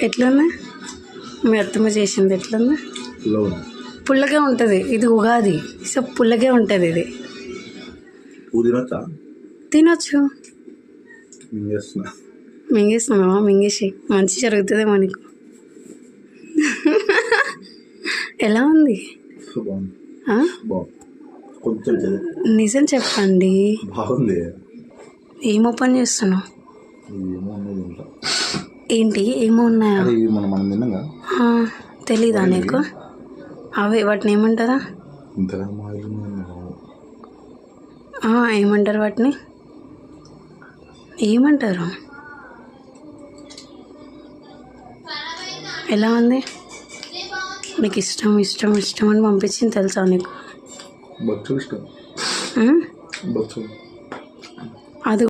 ఎట్లుంది మీ అత్తమ్మ చేసింది? ఎట్లుంది? పుల్లగా ఉంటుంది. ఇది ఉగాది, సో పుల్లగా ఉంటుంది. ఇది తినొచ్చు. మింగేస్తున్నావా? మింగేసి మంచి జరుగుతుంది మనకు. ఎలా ఉంది? నిజం చెప్పండి. ఏం ఓపెన్ చేస్తున్నావు? ఏంటి ఏమో ఉన్నాయా? తెలీదా నీకు? అవే వాటిని ఏమంటారా? ఏమంటారు వాటిని? ఏమంటారు? ఎలా ఉంది? నీకు ఇష్టం ఇష్టం ఇష్టం అని పంపించింది తెలుసా నీకు? అది